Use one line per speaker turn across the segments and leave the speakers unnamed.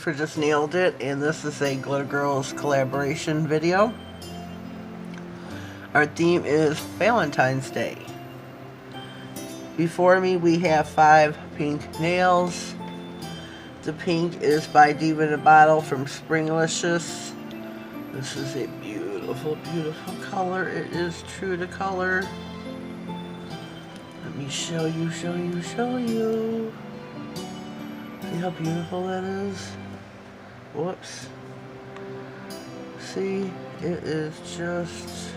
for Just Nailed It, and this is a Glitter Girlz collaboration video. Our theme is Valentine's Day. Before me we have 5 pink nails. The pink is by Diva in a Bottle from Springlicious. This is a beautiful, beautiful color. It is true to color. Let me show you. See how beautiful that is? Whoops. See, it is just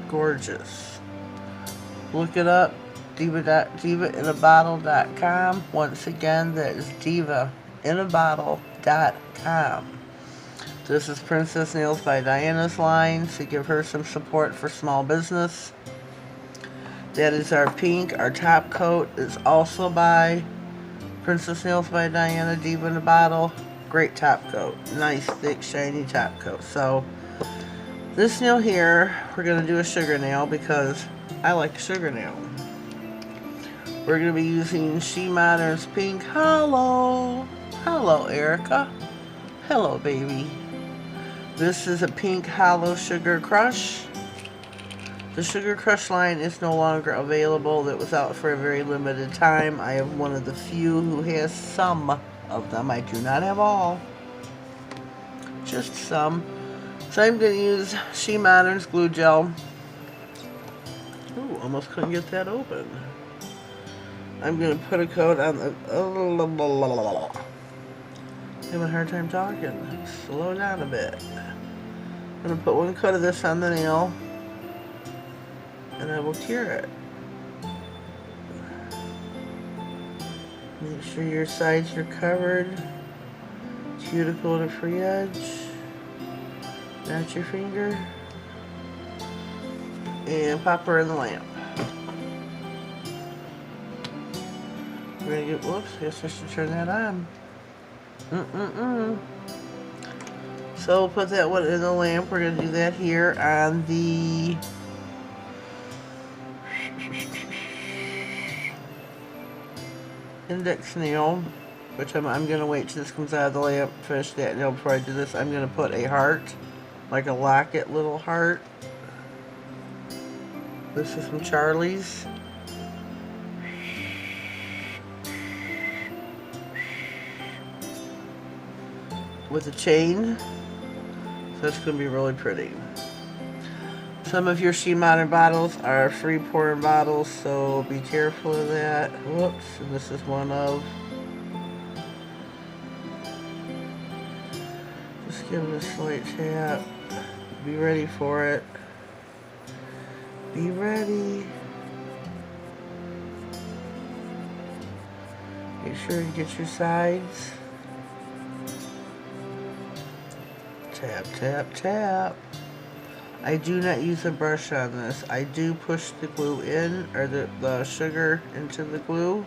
gorgeous. Look it up, divainabottle.com. Once again, that is divainabottle.com. This is Princess Nails by Diana's line, to give her some support for small business. That is our pink. Our top coat is also by Princess Nails by Diana, Diva in a Bottle. Great top coat. Nice, thick, shiny top coat. So, this nail here, we're going to do a sugar nail because I like sugar nail. We're going to be using She Modern's Pink Hollow. Hello, Erica. Hello, baby. This is a Pink Hollow Sugar Crush. The Sugar Crush line is no longer available. It was out for a very limited time. I am one of the few who has some of them. I do not have all. Just some. So I'm going to use She Modern's glue gel. Ooh, almost couldn't get that open. I'm going to put a coat on the... I'm having a hard time talking. Slow down a bit. I'm going to put one coat of this on the nail. And I will cure it. Make sure your sides are covered. Cuticle to free edge. Not your finger. And pop her in the lamp. We're gonna get, whoops, I guess I should turn that on. So we'll put that one in the lamp. We're gonna do that here on the index nail, which I'm going to wait till this comes out of the lamp, finish that nail before I do this. I'm going to put a heart, like a locket little heart. This is from Charlie's. With a chain. So that's going to be really pretty. Some of your She Modern bottles are free pouring bottles, so be careful of that. Whoops, and this is one of. Just give it a slight tap. Be ready for it. Be ready. Make sure you get your sides. Tap, tap, tap. I do not use a brush on this. I do push the glue in, or the sugar into the glue.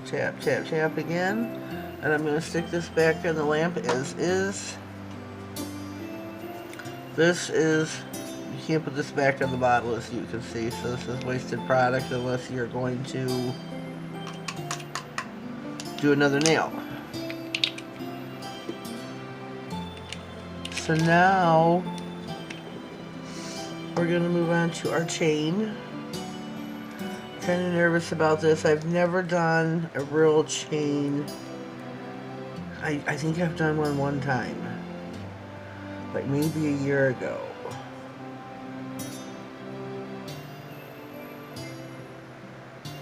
Tap, tap, tap again. And I'm going to stick this back in the lamp as is. This is, you can't put this back in the bottle as you can see, so this is wasted product unless you're going to do another nail. So now, we're going to move on to our chain. Kind of nervous about this. I've never done a real chain. I think I've done one time. Like maybe a year ago.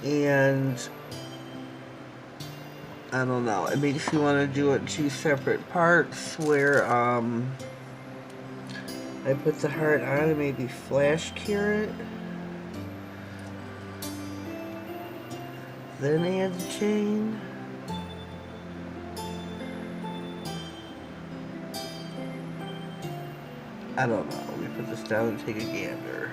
And I don't know. It makes you want to do it in 2 separate parts where I put the heart on and maybe flash cure it. Then add the chain. I don't know. Let me put this down and take a gander.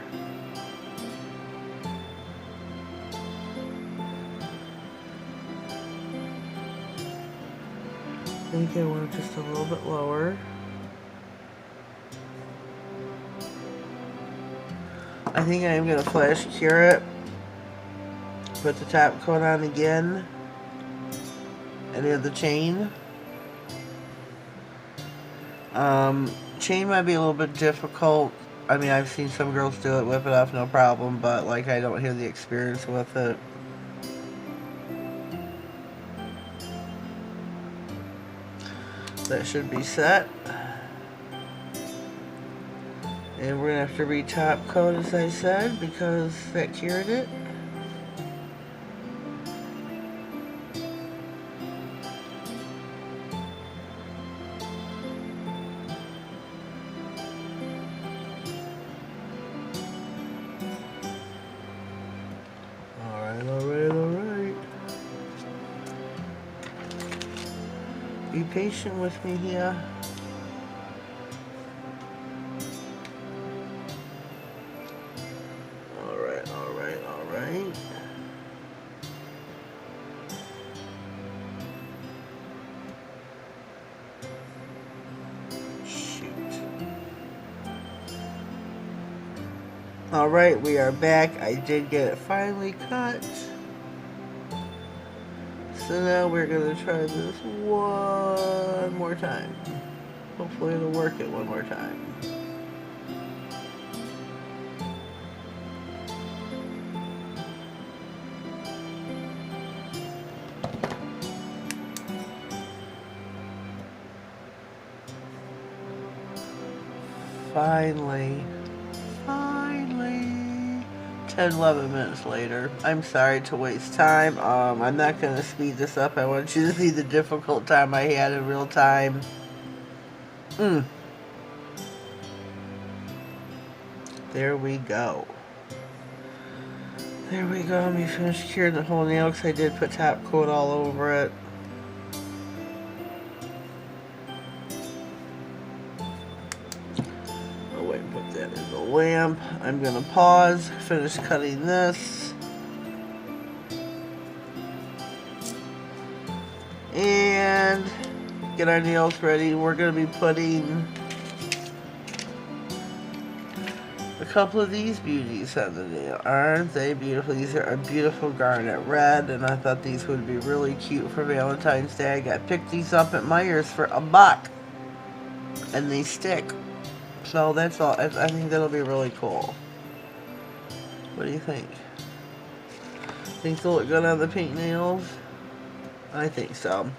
I think I want it just a little bit lower. I think I am going to flash cure it. Put the top coat on again. And add the chain. Chain might be a little bit difficult. I mean, I've seen some girls do it, whip it off, no problem, but like I don't hear the experience with it. That should be set. And we're going to have to re-top coat, as I said, because that cured it. Alright, alright, alright. Be patient with me here. Alright, alright, alright. Shoot. Alright, we are back. I did get it finally cut. So now we're going to try this one more time. Hopefully it'll work it one more time. Finally. 10-11 minutes later. I'm sorry to waste time. I'm not going to speed this up. I want you to see the difficult time I had in real time. There we go. There we go. Let me finish curing the whole nail because I did put top coat all over it. Put that in the lamp. I'm going to pause, finish cutting this, and get our nails ready. We're going to be putting a couple of these beauties on the nail. Aren't they beautiful? These are a beautiful garnet red, and I thought these would be really cute for Valentine's Day. I picked these up at Meijer's for $1, and they stick. So that's all. I think that'll be really cool. What do you think? Think they'll look good on the pink nails? I think so.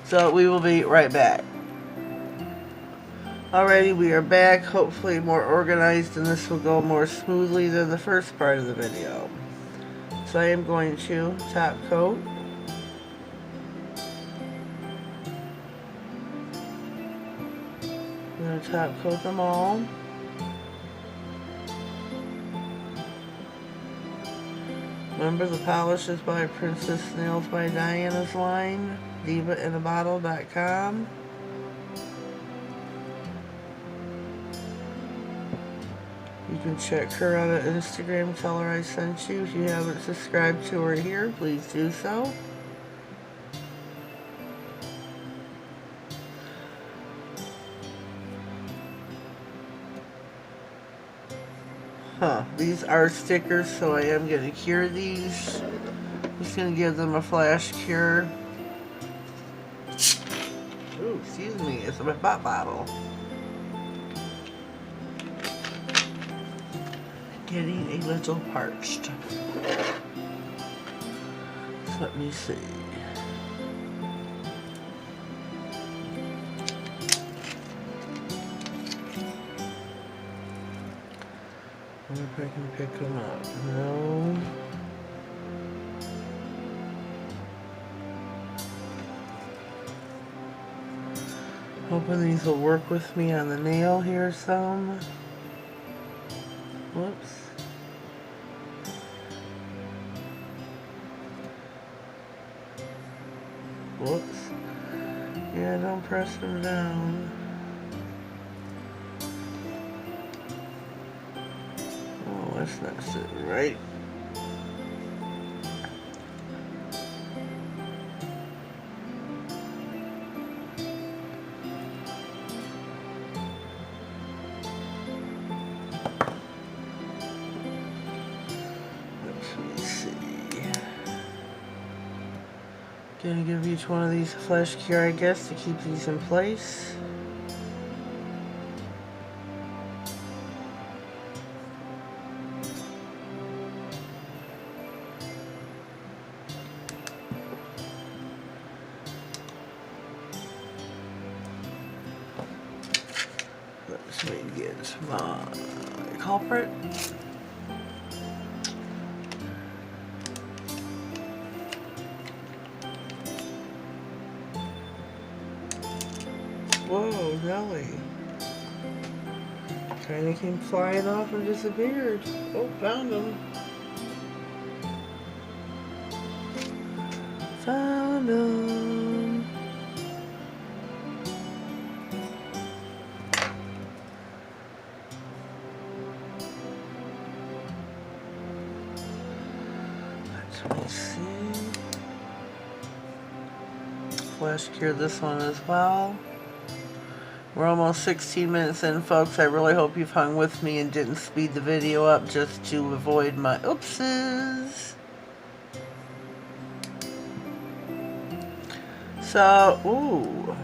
So we will be right back. Alrighty, we are back. Hopefully more organized, and this will go more smoothly than the first part of the video. So I am going to top coat. I'm going to top coat them all. Remember, the polish is by Princess Nails by Diana's line, divainabottle.com. You can check her out on Instagram, tell her I sent you. If you haven't subscribed to her here, please do so. These are stickers, so I am going to cure these. Just going to give them a flash cure. Ooh, excuse me, it's a pop bottle. Getting a little parched. So let me see. I wonder if I can pick them up. No. Hoping these will work with me on the nail here some. Whoops. Whoops. Yeah, don't press them down. That's not sitting right. Let me see. Gonna give each one of these a flash cure, I guess, to keep these in place. get my culprit. Whoa, Nelly. Kinda came flying off and disappeared. Oh, found him. Found him. Let me see. Flash cure this one as well. We're almost 16 minutes in, folks. I really hope you've hung with me and didn't speed the video up just to avoid my oopses. So, ooh.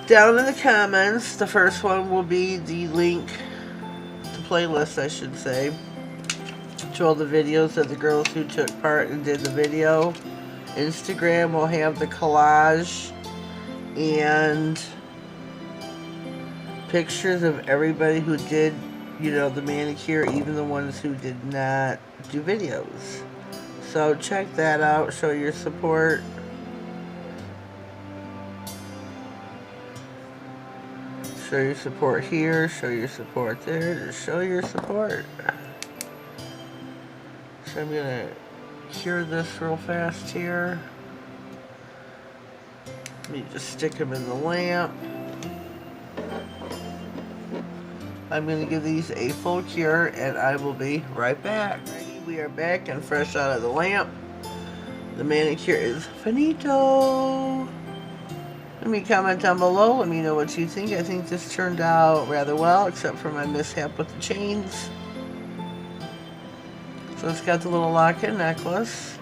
Down in the comments, the first one will be the link to playlist, I should say, to all the videos of the girls who took part and did the video. Instagram will have the collage and pictures of everybody who did, you know, the manicure, even the ones who did not do videos. So check that out, show your support. Show your support here, show your support there, just show your support. So I'm gonna cure this real fast here. Let me just stick them in the lamp. I'm gonna give these a full cure and I will be right back. We are back and fresh out of the lamp. The manicure is finito. Let me comment down below. Let me know what you think. I think this turned out rather well, except for my mishap with the chains. So it's got the little locket necklace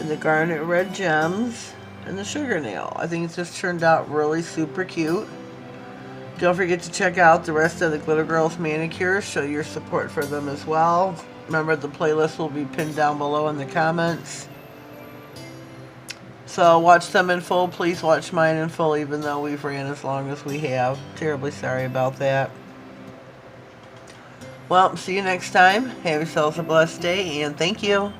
and the garnet red gems and the sugar nail. I think it just turned out really super cute. Don't forget to check out the rest of the Glitter Girlz manicures. Show your support for them as well. Remember, the playlist will be pinned down below in the comments. So watch them in full. Please watch mine in full, even though we've ran as long as we have. Terribly sorry about that. Well, see you next time. Have yourselves a blessed day, and thank you.